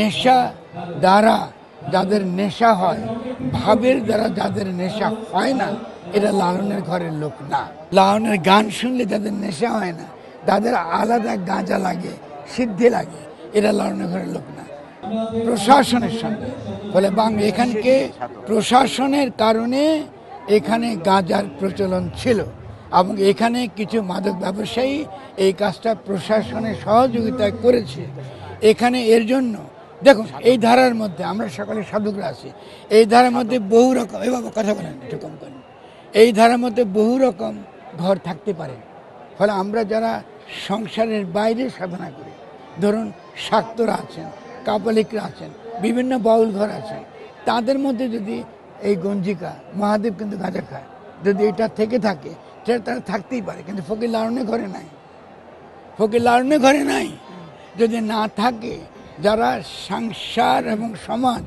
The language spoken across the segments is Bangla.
নেশা দ্বারা যাদের নেশা হয়, ভাবের দ্বারা যাদের নেশা হয় না, এরা লালনের ঘরের লোক না। লালনের গান শুনলে যাদের নেশা হয় না, তাদের আলাদা গাঁজা লাগে, সিদ্ধি লাগে, এরা লালনের ঘরের লোক না। প্রশাসনের সঙ্গে ফলে এখানকে প্রশাসনের কারণে এখানে গাঁজার প্রচলন ছিল এবং এখানে কিছু মাদক ব্যবসায়ী এই কাজটা প্রশাসনের সহযোগিতায় করেছে। এখানে এর জন্য দেখুন, এই ধারার মধ্যে আমরা সকলে সাধুকরা আছি, এই ধারার মধ্যে বহু রকম, এভাবে কথা বলেন একটু কম করেন, এই ধারার মধ্যে বহু রকম ঘর থাকতে পারে। ফলে আমরা যারা সংসারের বাইরে সাধনা করি, ধরুন শাক্তরা আছেন, কাপালিকরা আছেন, বিভিন্ন বাউল ঘর আছেন, তাদের মধ্যে যদি এই গঞ্জিকা, মহাদেব কিন্তু গাঁজা খায়, যদি এটা থেকে থাকে সেটা তারা থাকতেই পারে, কিন্তু ফকির লালনের ঘরে নাই, ফকির লালনের ঘরে নাই। যদি না থাকে, যারা সংসার এবং সমাজ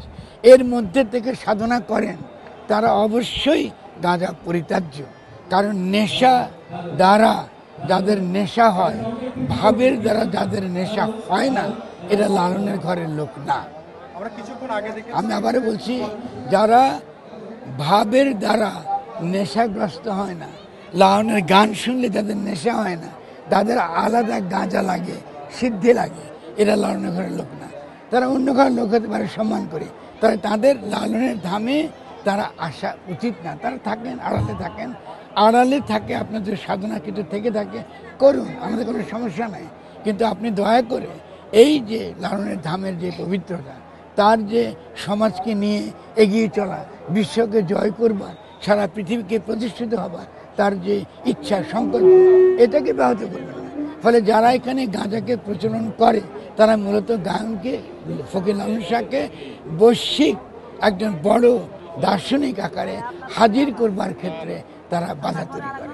এর মধ্যে থেকে সাধনা করেন তারা অবশ্যই গাঁজা পরিত্যাজ্য। কারণ নেশা দ্বারা যাদের নেশা হয়, ভাবের দ্বারা যাদের নেশা হয় না, এরা লালনের ঘরের লোক না। আমি আবারও বলছি, যারা ভাবের দ্বারা নেশাগ্রস্ত হয় না, লালনের গান শুনলে যাদের নেশা হয় না, তাদের আলাদা গাঁজা লাগে, সিদ্ধি লাগে, এরা লালনের ঘরের লোক না। তারা অন্য ঘরের লোক হতে পারে, সম্মান করে, তারা তাদের লালনের ধামে তারা আসা উচিত না। তারা থাকেন আড়ালে, থাকেন আড়ালে থাকে, আপনার যদি সাধনা কিছু থেকে থাকে করুন, আমাদের কোনো সমস্যা নাই। কিন্তু আপনি দয়া করে এই যে লালনের ধামের যে পবিত্রতা, তার যে সমাজকে নিয়ে এগিয়ে চলা, বিশ্বকে জয় করবার, সারা পৃথিবীকে প্রতিষ্ঠিত হবার তার যে ইচ্ছা, সংকল্প, এটাকে ব্যাহত করবেন না। ফলে যারা এখানে গাঁজাকে প্রচলন করে তারা মূলত গায়নকে, ফকির লালন শাহকে বৈশ্বিক একজন বড় দার্শনিক আকারে হাজির করবার ক্ষেত্রে তারা বাধা তৈরি করে।